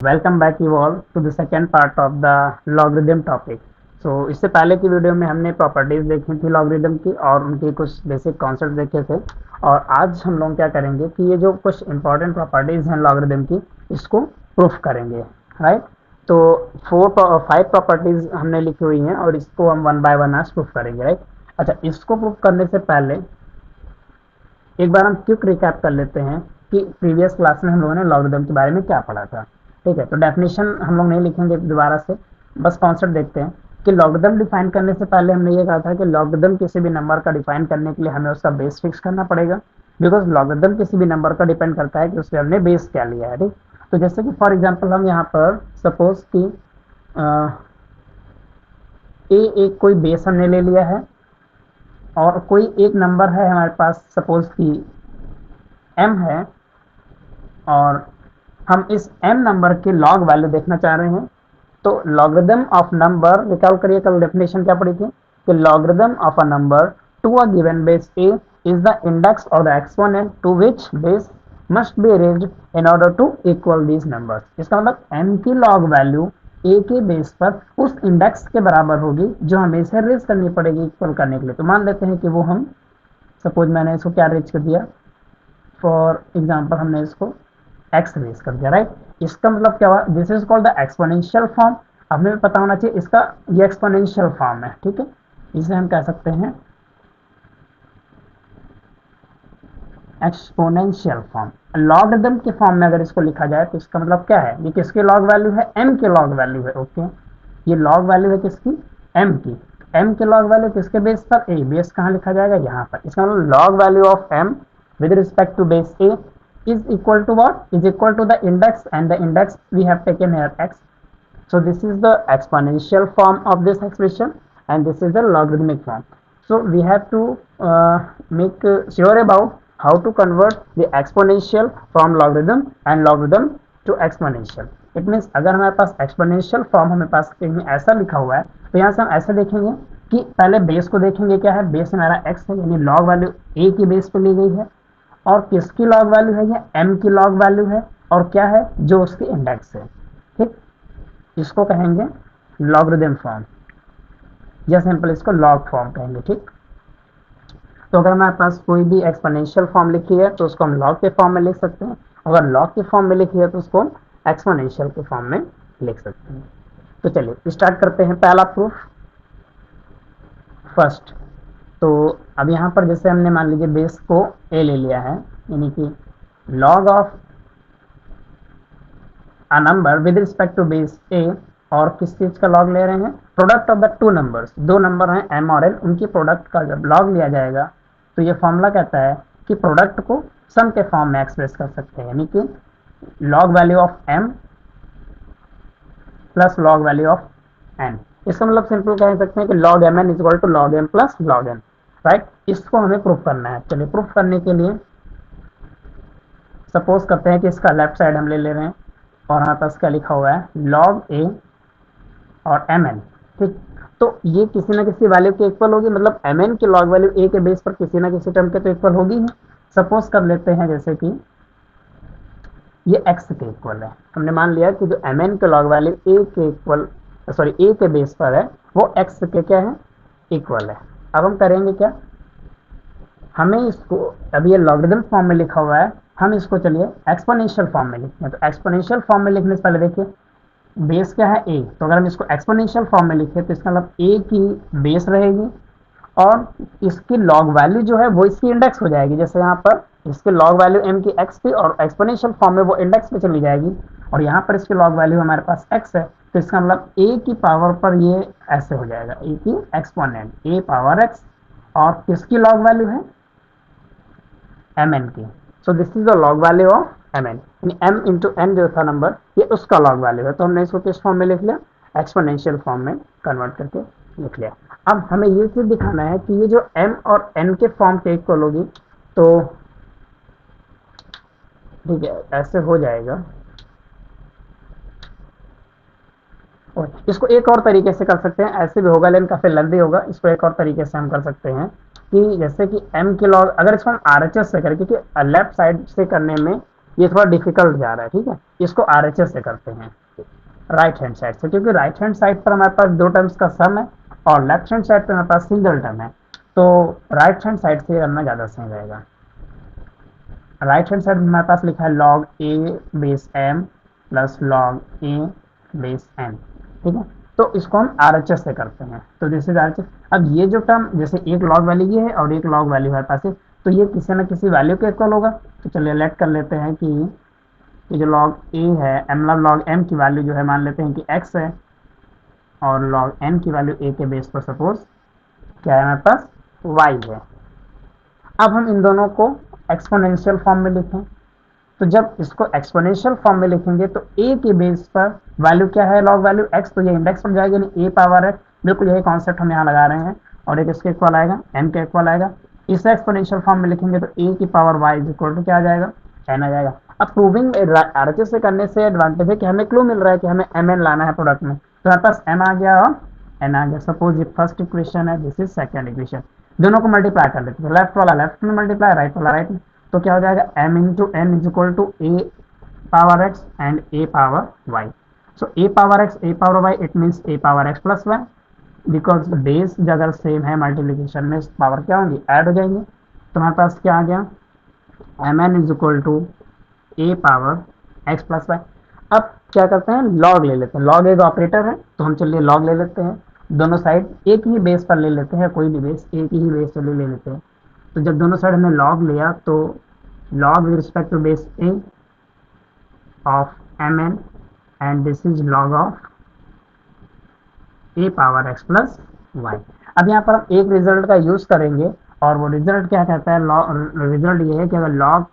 Welcome back you all to the second part of the logarithm topic. So इससे पहले की video में हमने प्रॉपर्टीज देखी थी लॉगरिदम की और उनके कुछ बेसिक कॉन्सेप्ट देखे थे। और आज हम लोग क्या करेंगे कि ये जो कुछ इंपॉर्टेंट प्रॉपर्टीज हैं लॉगरिदम की, इसको प्रूफ करेंगे। राइट, तो 5 प्रॉपर्टीज हमने लिखी हुई हैं और इसको हम वन बाय वन आज प्रूफ करेंगे। राइट, अच्छा, इसको प्रूफ करने से पहले एक बार हम क्विक रिकैप कर लेते हैं कि प्रीवियस क्लास में हम लोगों ने लॉगरिदम के बारे में क्या पढ़ा था। ठीक है, तो डेफिनेशन हम लोग नहीं लिखेंगे दोबारा से, बस कॉन्सेप्ट देखते हैं कि लॉगरिदम डिफाइन करने से पहले हमने ये कहा था कि लॉगरिदम किसी भी नंबर का डिफाइन करने के लिए हमें उसका बेस फिक्स करना पड़ेगा, बिकॉज लॉगरिदम किसी भी नंबर का डिपेंड करता है कि उससे हमने बेस क्या लिया है। ठीक, तो जैसे कि फॉर एग्जाम्पल हम यहाँ पर सपोज कि एक कोई बेस हमने ले लिया है और कोई एक नंबर है हमारे पास, सपोज कि m है, और हम इस m नंबर के लॉग वैल्यू देखना चाह रहे हैं। तो लॉगरिदम ऑफ नंबर, रिकॉल करिए कल डेफिनेशन क्या पढ़ी थी कि logarithm of a number to a given base a is the index or the exponent to which base must be raised in order to equal these numbers। इसका मतलब m की log value a के base पर उस index के बराबर होगी जो हमें इसे रेज करनी पड़ेगी इक्वल करने के लिए। तो मान लेते हैं कि वो हम, सपोज मैंने इसको क्या रेज कर दिया, फॉर एग्जाम्पल हमने इसको x रेज कर दिया। राइट, इसका मतलब क्या हुआ, this is called the exponential form. अब हमें पता होना चाहिए इसका ये एक्सपोनेंशियल फॉर्म है। ठीक है, इसे हम कह सकते हैं एक्सपोनेंशियल फॉर्म। लॉगरिदम के फॉर्म में अगर इसको लिखा जाए तो इसका मतलब क्या है, ये किसकी लॉग वैल्यू है, m के लॉग वैल्यू है। ओके, ये लॉग वैल्यू है किसकी, m की। m के लॉग वैल्यू किसके बेस पर, a। बेस कहाँ लिखा जाएगा, यहाँ पर। इसका मतलब log value of m with respect to base a is equal to what, is equal to the index, and the index we have taken here x. So this is the exponential form of this expression and this is the logarithmic form. So we have to make sure about how to convert the exponential from logarithm and logarithm to exponential. It means अगर हमारे पास exponential form हमारे पास कहीं ऐसा लिखा हुआ है तो यहाँ से हम ऐसे देखेंगे कि पहले बेस को देखेंगे, क्या है, बेस हमारा x है, यानी लॉग वैल्यू a की बेस पे ली गई है, और किसकी लॉग वैल्यू है, ये m की लॉग वैल्यू है, और क्या है, जो उसकी इंडेक्स है। ठीक, इसको कहेंगे लॉगरिदम फॉर्म या सिंपल इसको लॉग फॉर्म कहेंगे। ठीक, तो अगर हमारे पास कोई भी एक्सपोनेंशियल फॉर्म लिखी है तो उसको हम लॉग के फॉर्म में लिख सकते हैं, अगर लॉग के फॉर्म में लिखी है तो उसको हम एक्सपोनेंशियल के फॉर्म में लिख सकते हैं। तो चलिए स्टार्ट करते हैं पहला प्रूफ फर्स्ट। तो अब यहाँ पर जैसे हमने मान लीजिए बेस को a ले लिया है, यानी कि log of a number with respect to base a, और किस चीज का लॉग ले रहे हैं, product of the two numbers. दो नंबर हैं m और n, उनकी प्रोडक्ट का जब लॉग लिया जाएगा तो ये फॉर्मूला कहता है कि प्रोडक्ट को सम के फॉर्म में एक्सप्रेस कर सकते हैं, यानी कि log value of m plus log value of n। इसका मतलब सिंपल कह सकते हैं कि log mn is equal to log m plus log n। Right, इसको हमें प्रूफ करना है। चलिए प्रूफ करने के लिए सपोज करते हैं कि इसका लेफ्ट साइड हम ले रहे हैं और हमारे पास क्या लिखा हुआ है, log a और mn। ठीक, तो ये किसी ना किसी वैल्यू के इक्वल होगी, मतलब mn की लॉग वैल्यू a के बेस पर किसी ना किसी टर्म के तो इक्वल होगी ही। सपोज कर लेते हैं जैसे कि ये x के इक्वल है, हमने मान लिया कि जो mn के लॉग वैल्यू a के इक्वल, सॉरी a के बेस पर है, वो x के क्या है, इक्वल है। अब हम करेंगे क्या, हमें इसको, अब ये लॉगरिदम फॉर्म में लिखा हुआ है, हम इसको चलिए एक्सपोनेंशियल फॉर्म में लिखते हैं। तो एक्सपोनेंशियल फॉर्म में लिखने से पहले देखिए बेस क्या है, a। तो अगर हम इसको एक्सपोनेंशियल फॉर्म में लिखे तो इसका मतलब a की बेस रहेगी और इसकी लॉग वैल्यू जो है वो इसकी इंडेक्स हो जाएगी। जैसे यहाँ पर इसकी लॉग वैल्यू m की x थी और एक्सपोनेंशियल फॉर्म में वो इंडेक्स पे चली जाएगी, और यहाँ पर इसकी लॉग वैल्यू हमारे पास x है, तो इसका मतलब a की पावर पर ये ऐसे हो जाएगा, a की एक्सपोनेंट a पावर x, और किसकी लॉग वैल्यू है, mn की। So this is the log value of mn, यानी m इंटू n जो था नंबर, ये उसका लॉग वैल्यू है। तो हमने इसको किस फॉर्म में लिख लिया, एक्सपोनेंशियल फॉर्म में कन्वर्ट करके लिख लिया। अब हमें ये चीज दिखाना है कि ये जो m और n के फॉर्म के इक्वल होगी, तो ठीक है ऐसे हो जाएगा। और इसको एक और तरीके से कर सकते हैं, ऐसे भी होगा लेकिन काफी लंबी होगा। इसको एक और तरीके से हम कर सकते हैं कि जैसे कि m की लॉग, अगर इसको हम RHS से करें, क्योंकि लेफ्ट साइड से करने में ये थोड़ा डिफिकल्ट जा रहा है, ठीक है। इसको आरएचएस से करते हैं राइट हैंड साइड से, क्योंकि राइट हैंड साइड पर हमारे पास दो टर्म्स का सम है और लेफ्ट हैंड साइड पर हमारे पास सिंगल टर्म है, तो राइट हैंड साइड से करना ज़्यादा सही रहेगा। राइट हैंड साइड में हमारे पास लिखा है log a base m plus log a base n, ठीक है। तो इसको हम RHS से करते हैं, तो दिस इज RHS। अब ये जो टर्म, जैसे एक log वैल्यू ये है और एक log वैल्यू हमारे पास है, तो ये किसी न किसी वैल्यू के इक्वल होगा। तो चलिए लेट कर लेते हैं कि ये जो log a है, मतलब log m की वैल्यू जो है मान लेते हैं कि x है, और log n की वैल्यू a के बेस पर सपोज क्या है हमारे पास y है। अब हम इन दोनों को एक्सपोनेंशियल फॉर्म में लिखें, तो जब इसको एक्सपोनेंशियल फॉर्म में लिखेंगे तो a के बेस पर वैल्यू क्या है, लॉग वैल्यू x, तो ये इंडेक्स बन जाएगा, यानी a पावर x। बिल्कुल यही कॉन्सेप्ट हम यहाँ लगा रहे हैं, और एक इसके इक्वल आएगा, m के इक्वल आएगा। इसे एक्सपोनेंशियल फॉर्म में लिखेंगे तो a की power y is equal to क्या आ जाएगा, n आ जाएगा। अब प्रूविंग आरएचएस से करने से एडवांटेज है कि हमें क्लू मिल रहा है कि हमें mn लाना है प्रोडक्ट में, तो हमारे पास m आ गया और n आ गया। सपोज ये फर्स्ट इक्वेशन है, दिस इज सेकंड इक्वेशन, दोनों को मल्टीप्लाई कर लेते हैं, लेफ्ट वाला लेफ्ट में मल्टीप्लाई, राइट वाला राइट में, तो क्या हो जाएगा m into n is equal to a power x and a power y। So a power x a power y it means a power x plus y, because base अगर same है multiplication में power क्या होंगी, add हो जाएंगे। तो हमारे पास क्या आ गया, mn is equal to a power x plus y। अब क्या करते हैं, log ले लेते हैं, log एक ऑपरेटर है, तो हम चलिए log ले लेते हैं, दोनों साइड एक ही बेस पर ले लेते हैं, कोई भी बेस एक ही बेस पर ले लेते हैं। तो जब दोनों साइड हमने log लिया तो log with respect to base a of mn and this is log of a power x plus y। अब यहाँ पर हम एक रिजल्ट का यूज करेंगे, और वो रिजल्ट क्या कहता है, रिजल्ट ये है कि अगर log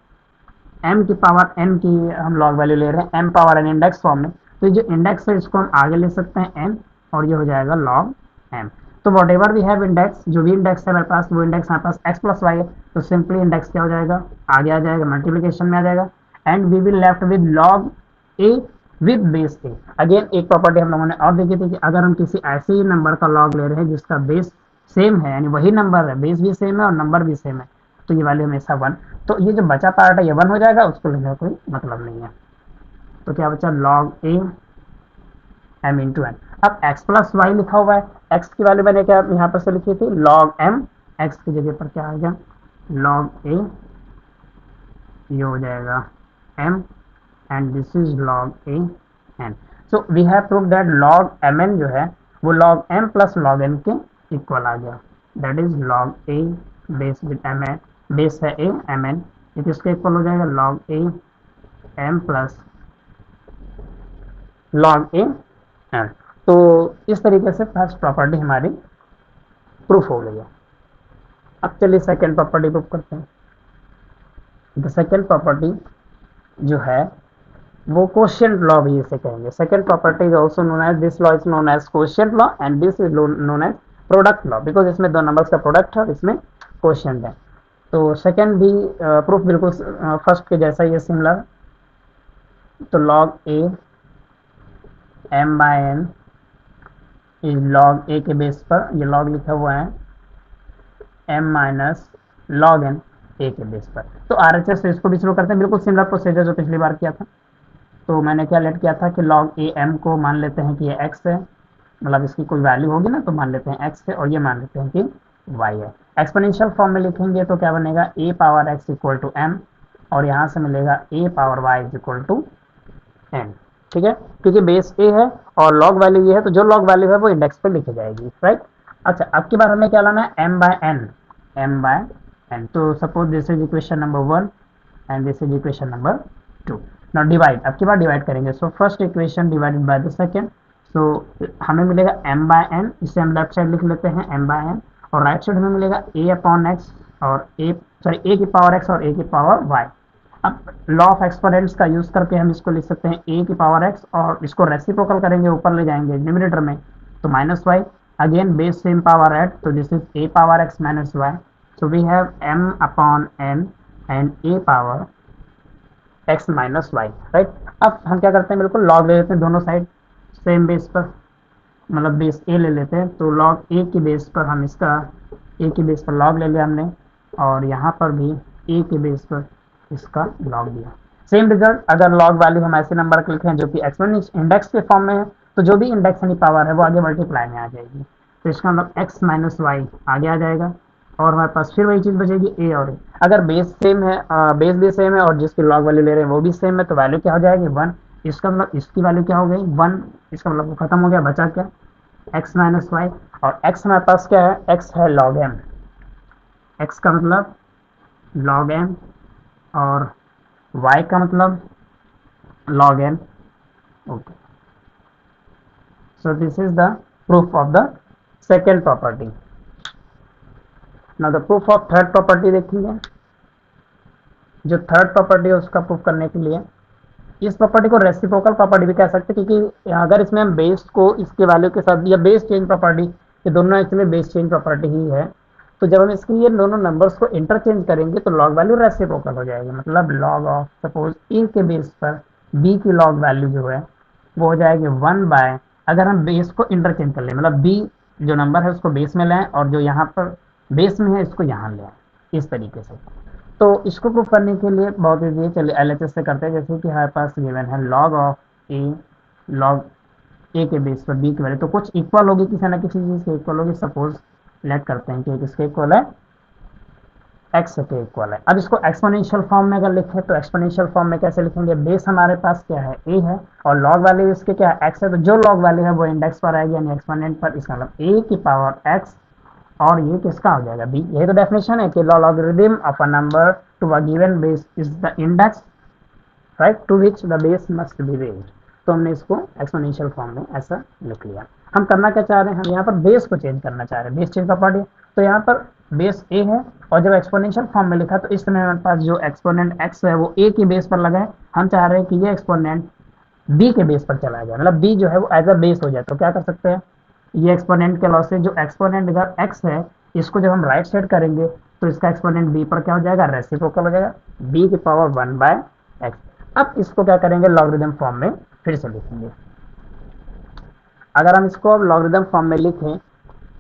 m की पावर n की हम log वैल्यू ले रहे हैं m power n index form में, तो जो इंडेक्स है इसको हम आगे ले सकते हैं n, और ये हो जाएगा log m। तो whatever we have index, जो भी इंडेक्स है हमारे पास, वो इंडेक्स हमारे पास x प्लस वाई है, तो सिंपली इंडेक्स क्या हो जाएगा, आगे आ जाएगा, मल्टीप्लीकेशन में आ जाएगा, and we will left with log a with base a। Again एक प्रॉपर्टी हम लोगों ने और देखी थी कि अगर हम किसी ऐसे ही नंबर का log ले रहे हैं जिसका बेस सेम है, यानी वही नंबर है, बेस भी सेम है और नंबर भी सेम है, तो ये वैल्यू हमेशा 1, तो ये जो बचा पार्ट है ये 1 हो जाएगा, उसको लेने का कोई मतलब नहीं है। तो क्या बचा, log a m into n। अब x प्लस वाई लिखा हुआ है, x की वैल्यू मैंने क्या यहाँ पर से लिखी थी, log m, x की जगह पर क्या आ गया, log a, ये हो जाएगा m and this is log a n। So we have prove that log mn जो है वो log m plus log n के इक्वल आ गया, that is log a base with mn, base है a mn, ये किसके इक्वल हो जाएगा, log a m plus log a n। तो इस तरीके से फर्स्ट प्रॉपर्टी हमारी प्रूफ हो गई है। अब चलिए सेकेंड प्रॉपर्टी प्रूफ करते हैं। द सेकेंड प्रॉपर्टी जो है वो क्वोशिएंट लॉ भी इसे कहेंगे। Second property is also known as, this law is known as quotient law and this is known as product law, because इसमें दो नंबर्स का प्रोडक्ट है और इसमें क्वोशिएंट है। तो सेकेंड भी प्रूफ बिल्कुल फर्स्ट के जैसा ही है, सिमिलर। तो log a m by n is log a के बेस पर, ये log लिखा हुआ है, m minus log n a के बेस पर। तो RHS से इसको भी शुरू करते हैं, बिल्कुल सिमिलर प्रोसीजर जो पिछली बार किया था। तो मैंने क्या लेट किया था कि log a m को मान लेते हैं कि ये x है, मतलब इसकी कोई वैल्यू होगी ना, तो मान लेते हैं x है, और ये मान लेते हैं कि y है। एक्सपोनेंशियल फॉर्म में लिखेंगे तो क्या बनेगा, a power x equal to m, और यहाँ से मिलेगा a power y is equal to n, ठीक है, क्योंकि बेस a है और log वैल्यू ये है, तो जो log वैल्यू है वो इंडेक्स पे लिखी जाएगी, राइट। अच्छा, अब की बार हमें क्या लाना है, m बाय n। तो suppose this is equation number 1 and this is equation number 2। Now divide, अब की बार डिवाइड करेंगे। So first equation divided by the second, so हमें मिलेगा m बाय n, इसे हम लेफ्ट साइड लिख लेते हैं m बाय n, और राइट साइड हमें मिलेगा a अपॉन x और a की पावर x और a की पावर y। अब लॉ ऑफ एक्सपोनेंट्स का यूज करके हम इसको लिख सकते हैं a की पावर x, और इसको रेसिप्रोकल करेंगे, ऊपर ले जाएंगे न्यूमरेटर में, तो minus y, again base same power add, तो this is a power x minus y। So we have m upon n and a power x minus y, right. अब हम क्या करते हैं, बिल्कुल लॉग ले लेते हैं दोनों साइड सेम बेस पर, मतलब बेस a ले लेते हैं, तो log a की बेस पर हम इसका a की बेस पर log ले लिया हमने, और यहाँ पर भी a के बेस पर इसका log दिया। सेम रिजल्ट अगर लॉग वैल्यू हम ऐसे नंबर के लिखे हैं जो कि एक्सपोनेंशियल इंडेक्स के फॉर्म में है, तो जो भी इंडेक्स यानी पावर है वो आगे मल्टीप्लाई में आ जाएगी, तो इसका मतलब x माइनस वाई आगे आ जाएगा, और हमारे पास फिर वही चीज़ बचेगी a और a। अगर बेस सेम है, बेस भी सेम है और जिसकी लॉग वैल्यू ले रहे हैं वो भी सेम है, तो वैल्यू क्या हो जाएगी 1। इसका मतलब इसकी वैल्यू क्या हो गई 1, इसका मतलब वो खत्म हो गया, बचा क्या x माइनस वाई। और x हमारे पास क्या है, x है log m, x का मतलब log m और y का मतलब log n। Okay, so this is the proof of the second property. now the proof of third property देखेंगे। जो थर्ड प्रॉपर्टी है उसका प्रूफ करने के लिए इस प्रॉपर्टी को रेसिप्रोकल प्रॉपर्टी भी कह सकते हैं, क्योंकि अगर इसमें हम बेस को इसके वैल्यू के साथ, या बेस चेंज प्रॉपर्टी, ये दोनों एक्चुअली बेस चेंज प्रॉपर्टी ही है, तो जब हम इसके ये दोनों नंबर्स को इंटरचेंज करेंगे तो लॉग वैल्यू रेसिप्रोकल हो जाएगी। मतलब लॉग ऑफ सपोज ए के बेस पर बी की लॉग वैल्यू जो है वो हो जाएगी 1/, अगर हम बेस को इंटरचेंज कर लें, मतलब बी जो नंबर है उसको बेस में लें और जो यहाँ पर बेस में है इसको यहाँ लें, इस तरीके से। तो इसको प्रूफ करने के लिए बहुत ईजी है, चलिए एलएचएस से करते हैं। जैसे कि हमारे पास गिवन है लॉग ऑफ ए, लॉग ए के बेस पर बी की वैल्यू तो कुछ इक्वल होगी, किसी ना किसी चीज़ के इक्वल होगी। सपोज लेट करते हैं कि किसके इक्वल है, एक्स के इक्वल है। अब इसको एक्सपोनेंशियल फॉर्म में अगर लिखें तो एक्सपोनेंशियल फॉर्म में कैसे लिखेंगे, बेस हमारे पास क्या है ए है और लॉग वैल्यू इसके क्या है एक्स है, तो जो लॉग वैल्यू है वो इंडेक्स पर आएगी यानी एक्सपोनेंट पर, इसका मतलब ए की पावर एक्स और ये किसका हो जाएगा बी। यही तो डेफिनेशन है कि logarithm of a number to a given base is the index right to which the base must be raised. तो हमने इसको एक्सपोनेंशियल फॉर्म में ऐसा लिख लिया। हम करना क्या चाह रहे हैं, हम यहाँ पर बेस को चेंज करना चाह रहे हैं, बेस चेंज प्रॉपर्टी। तो यहाँ पर बेस ए है और जब एक्सपोनेंशियल फॉर्म में लिखा तो इस समय हमारे पास जो एक्सपोनेंट एक्स है वो ए के बेस पर लगा है, हम चाह रहे हैं कि ये एक्सपोनेंट बी के बेस पर चला जाए, मतलब बी जो है वो एज अ बेस हो जाए। तो क्या कर सकते हैं, ये एक्सपोनेंट के लॉ से जो एक्सपोनेंट इधर एक्स है इसको जब हम राइट साइड करेंगे तो इसका एक्सपोनेंट बी पर क्या हो जाएगा, रेसिप्रोकल हो जाएगा, बी की पावर 1/x। अब इसको क्या करेंगे, लॉगरिथम फॉर्म में फिर से लिखेंगे। अगर हम इसको अब लॉगरिथम फॉर्म में लिखें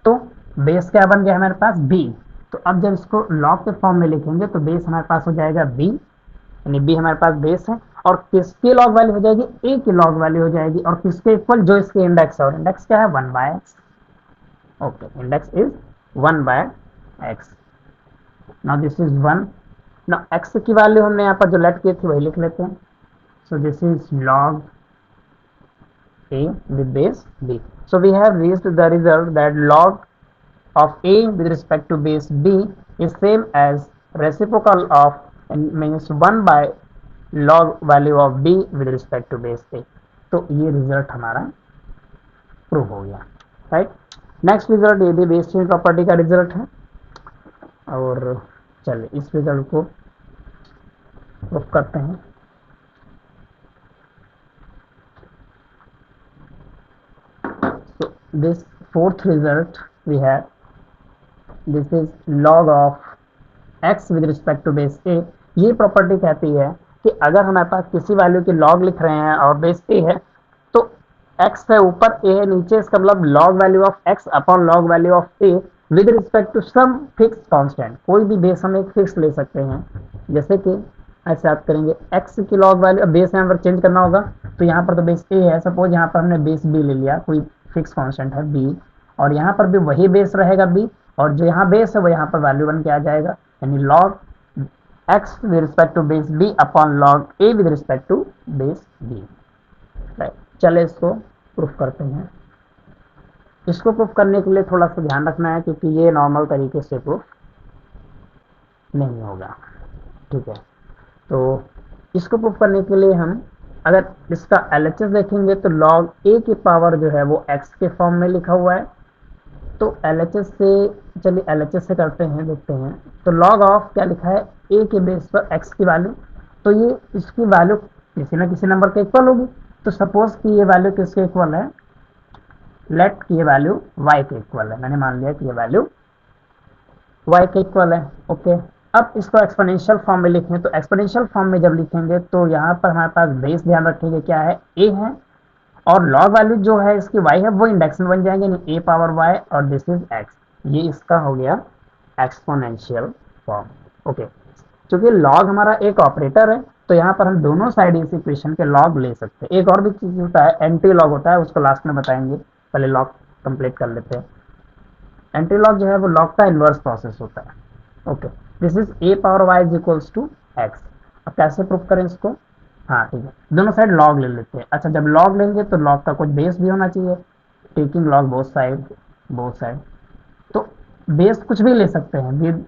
तो बेस क्या बन गया हमारे पास b, तो अब जब इसको लॉग के फॉर्म में लिखेंगे तो बेस हमारे पास हो जाएगा b, यानी b हमारे पास बेस है और किसकी लॉग वैल्यू हो जाएगी, a की लॉग वैल्यू हो जाएगी और किसके इक्वल, जो इसके इंडेक्स है, और इंडेक्स क्या है 1/x। Okay, index is 1/x। Now this is 1। Now x की वैल्यू हमने यहाँ पर जो लेट की थी वही लिख लेते हैं। So this is log a with base b. So we have reached the result that log of a with respect to base b is same as reciprocal of means 1/log value of b with respect to base a। तो ये result हमारा prove हो गया, right. Next result ये भी base change property का result है, और चलिए इस रिजल्ट को प्रूफ करते हैं। So this fourth result we have, this is log of x with respect to base a। ये प्रॉपर्टी कहती है कि अगर हमारे पास किसी वैल्यू की लॉग लिख रहे हैं और बेस a है तो x है ऊपर, a है नीचे, इसका मतलब log value of x upon log value of a with respect to some fix constant. कोई भी बेस हम एक फिक्स ले सकते हैं, जैसे कि ऐसे आप करेंगे x की लॉग वैल्यू, बेस यहाँ पर चेंज करना होगा तो यहाँ पर तो बेस a है, सपोज यहाँ पर हमने बेस b ले लिया, कोई फिक्स कांस्टेंट है b, और यहाँ पर भी वही बेस रहेगा b, और जो यहाँ बेस है वो यहाँ पर वैल्यू बन के आ जाएगा, यानी log x with respect to base b upon log a with respect to base b, right. चले इसको प्रूफ करते हैं। इसको प्रूफ करने के लिए थोड़ा सा ध्यान रखना है क्योंकि ये नॉर्मल तरीके से प्रूफ नहीं होगा, ठीक है। तो इसको प्रूफ करने के लिए हम अगर इसका LHS देखेंगे तो log a की पावर जो है वो x के फॉर्म में लिखा हुआ है, तो LHS से, चलिए LHS से करते हैं, देखते हैं। तो log ऑफ क्या लिखा है, a के बेस पर x की वैल्यू, तो ये इसकी वैल्यू किसी ना किसी नंबर के इक्वल होगी। तो सपोज कि ये वैल्यू किसके इक्वल है, लेट की ये वैल्यू y के इक्वल है, मैंने मान लिया कि ये वैल्यू y के इक्वल है, ओके। अब इसको एक्सपोनेंशियल फॉर्म में लिखें तो एक्सपोनेंशियल फॉर्म में जब लिखेंगे तो यहाँ पर हमारे पास बेस, ध्यान रखेंगे क्या है, a है, और लॉग वैल्यू जो है इसकी y है वो इंडेक्स में बन जाएंगे, यानी a पावर y और दिस इज x। ये इसका हो गया एक्सपोनेंशियल फॉर्म, ओके। क्योंकि लॉग हमारा एक ऑपरेटर है तो यहाँ पर हम दोनों साइड इस इक्वेशन के लॉग ले सकते हैं। एक और भी चीज होता है, एंटी लॉग होता है, उसको लास्ट में बताएंगे, पहले लॉग कंप्लीट कर लेते हैं। एंटी लॉग जो है वो लॉग का इन्वर्स प्रोसेस होता है। Okay, this is a power y is equals to x. अब कैसे प्रूव करें इसको? हाँ ठीक है, दोनों साइड लॉग ले लेते हैं। अच्छा, जब लॉग लेंगे तो लॉग का कुछ बेस भी होना चाहिए, टेकिंग लॉग बोथ साइड। तो बेस कुछ भी ले सकते हैं, विद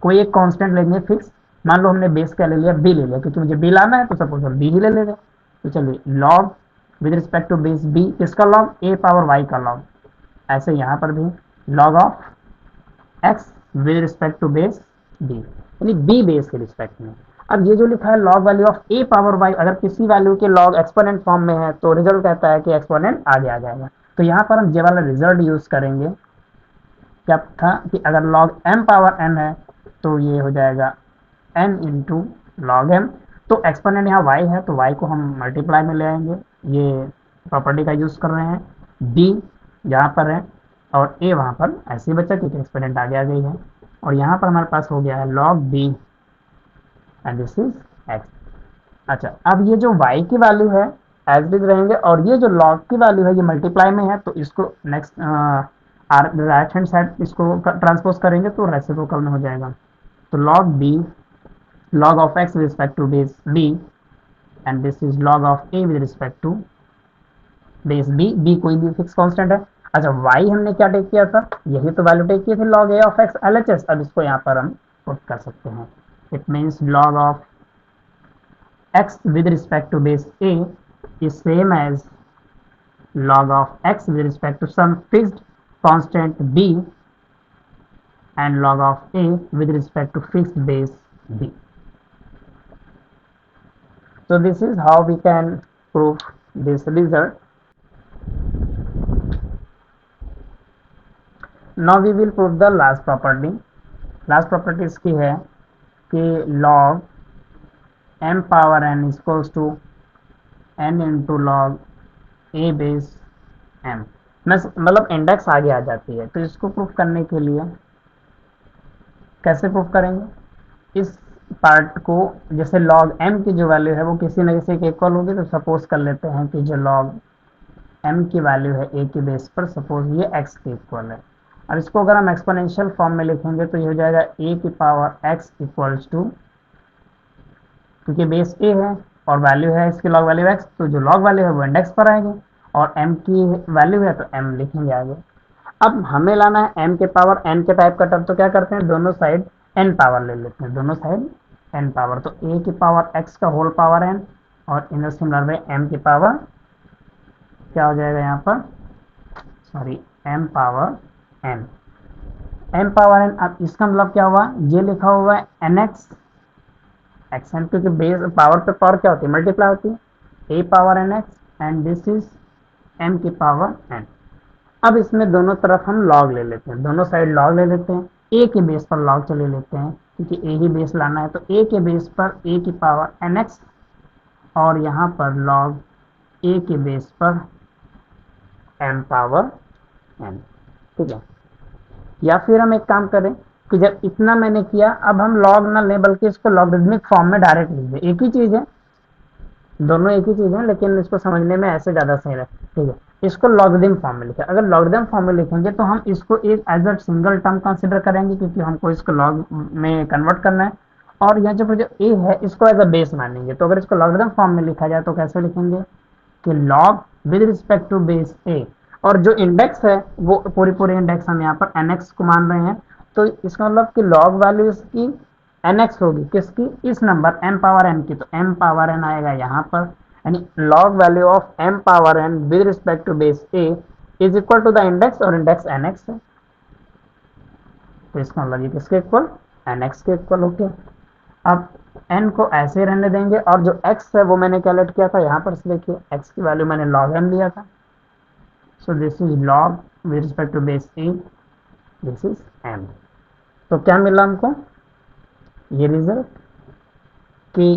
कोई एक कांस्टेंट लेंगे फिक्स। मान लो हमने बेस क्या ले लिया, बी ले लिया, क्योंकि मुझे बी लाना है, तो सपोज हम बी ही ले लेंगे। तो चलिए, log with respect to base b, किसका लॉग? ए पावर वाई का लॉग। ऐसे यहाँ पर भी log of x with respect to base b, यानी बी बेस के रिस्पेक्ट में। अब ये जो लिखा है log value of a power y, अगर किसी वैल्यू के लॉग एक्सपोनेंट फॉर्म में है तो रिजल्ट कहता है कि एक्सपोनेंट आगे आ जाएगा। तो यहाँ पर हम ये वाला रिजल्ट यूज करेंगे। क्या था कि अगर लॉग m पावर n है तो ये हो जाएगा n इंटू लॉग m। तो एक्सपोनेंट यहाँ y है, तो y को हम मल्टीप्लाई में ले आएंगे, ये प्रॉपर्टी का यूज कर रहे हैं। b यहाँ पर है और a वहाँ पर ऐसे ही बचा क्योंकि एक्सपोनेंट आगे आ गई है। और यहाँ पर हमारे पास हो गया है log b and this is x। अच्छा, अब ये जो y की वैल्यू है एज इट इज रहेंगे, और ये जो log की वैल्यू है ये मल्टीप्लाई में है, तो इसको नेक्स्ट राइट हैंड साइड इसको ट्रांसपोज करेंगे तो रेसिप्रोकल में हो जाएगा। तो log b, log of x with respect to base b, and this is log of a with respect to base b कोई भी फिक्स कांस्टेंट है। अच्छा, y हमने क्या टेक किया था? यही तो वैल्यू टेक की थी, log a of x LHS। अब इसको यहाँ पर हम पुट कर सकते हैं। It means log of x with respect to base a is same as log of x with respect to some fixed constant b and log of a with respect to fixed base b. So this is how we can prove this result. Now we will prove the last property. Last property इसकी है कि log m power n is equals to n into log a base m। मतलब index आगे आ जाती है। तो इसको proof करने के लिए कैसे प्रूफ करेंगे? इस पार्ट को, जैसे log m की जो वैल्यू है वो किसी न किसी के इक्वल होगी, तो सपोज कर लेते हैं कि जो log m की वैल्यू है a के बेस पर, सपोज ये x के इक्वल है। अब इसको अगर हम एक्सपोनेंशियल फॉर्म में लिखेंगे तो ये हो जाएगा a की पावर x इक्वल्स टू, क्योंकि बेस a है और वैल्यू है इसकी log वैल्यू x, तो जो log वैल्यू है वो इंडेक्स पर आएगी, और m की वैल्यू है तो m लिखेंगे आगे। अब हमें लाना है m के पावर n के टाइप का टर्म, तो क्या करते हैं, दोनों साइड n पावर ले लेते हैं, दोनों साइड n पावर। तो a की पावर x का होल पावर n, और इन सिमिलर वे m की पावर क्या हो जाएगा यहाँ पर, sorry, m power n, m power n। अब इसका मतलब क्या हुआ, ये लिखा हुआ है nx xn, क्योंकि बेस पावर पे पावर क्या होती है, मल्टीप्लाई होती है, a power nx and this is m की पावर n। अब इसमें दोनों तरफ हम लॉग ले लेते हैं, दोनों साइड लॉग ले लेते हैं, a के बेस पर लॉग चले लेते हैं क्योंकि a ही बेस लाना है। तो a के बेस पर a की पावर nx, और यहाँ पर लॉग a के बेस पर m पावर n। ठीक है, या फिर हम एक काम करें कि जब इतना मैंने किया, अब हम लॉग ना लें बल्कि इसको लॉगरिथमिक फॉर्म में डायरेक्ट लिख दें। एक ही चीज है, दोनों एक ही चीज है, लेकिन इसको समझने में ऐसे ज्यादा सही है। ठीक है, इसको लॉगरिथम फॉर्म में लिखें। अगर लॉगरिथम फॉर्म में लिखेंगे तो हम इसको एक as a single term consider करेंगे, क्योंकि हमको इसको लॉग में कन्वर्ट करना है, और यहाँ जो ए है इसको एज अ बेस मानेंगे। तो अगर इसको लॉगरिथम फॉर्म में लिखा जाए तो कैसे लिखेंगे कि log with respect to base A, और जो इंडेक्स है वो पूरे इंडेक्स हम यहाँ पर nx को मान रहे हैं, तो इसका मतलब कि लॉग वैल्यू इसकी nx होगी, किसकी, इस नंबर m पावर n की। तो m पावर n आएगा यहाँ पर, यानी log value of m power n with respect to base a is equal to the index, और इंडेक्स nx है, तो इसका मतलब ये किसके इक्वल, nx के इक्वल। ओके, अब n को ऐसे रहने देंगे, और जो x है वो मैंने कैलकुलेट किया था, यहाँ पर देखिए x की वैल्यू मैंने log m लिया था। So this is log with respect to base a, this is m। तो क्या मिला हमको ये रिजल्ट कि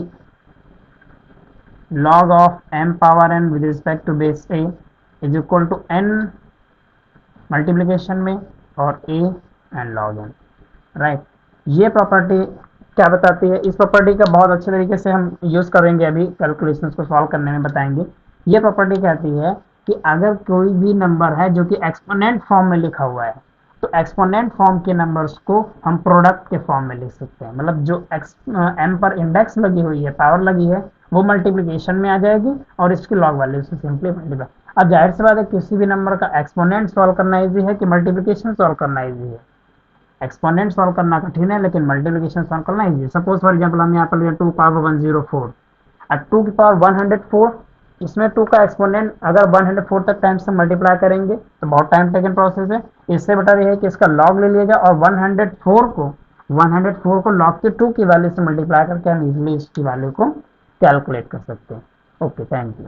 log of m power n with respect to base a is equal to n multiplication में और a and log n, right. ये property क्या बताती है, इस प्रॉपर्टी का बहुत अच्छे तरीके से हम यूज करेंगे, अभी कैलकुलेशंस को सॉल्व करने में बताएंगे। ये प्रॉपर्टी कहती है कि अगर कोई भी नंबर है जो कि एक्सपोनेंट फॉर्म में लिखा हुआ है, तो एक्सपोनेंट फॉर्म के नंबर्स को हम प्रोडक्ट के फॉर्म में लिख सकते हैं। मतलब जो एम पर इंडेक्स लगी हुई है, पावर लगी है, वो मल्टीप्लीकेशन में आ जाएगी और इसकी लॉग वैल्यू से सिंपली मल्टीप्लाई। अब जाहिर सी बात है, किसी भी नंबर का एक्सपोनेंट सॉल्व करना इजी है कि मल्टीप्लीकेशन सॉल्व करना इजी है? एक्सपोनेंट सॉल्व करना कठिन है, लेकिन मल्टीप्लिकेशन सॉल्व करना इजी है। सपोज फॉर एग्जांपल हम यहाँ पर लिया 2 पावर 104, अब 2 की पावर 104, इसमें 2 का एक्सपोनेंट अगर 104 तक टाइम से मल्टीप्लाई करेंगे तो बहुत टाइम टेकन प्रोसेस है। इससे बेटर ये है कि इसका लॉग ले लिया जाए और 104 को लॉग के 2 की वैल्यू से मल्टीप्लाई करके हम इजिली इसकी वैल्यू को कैलकुलेट कर सकते हैं। Okay, thank you.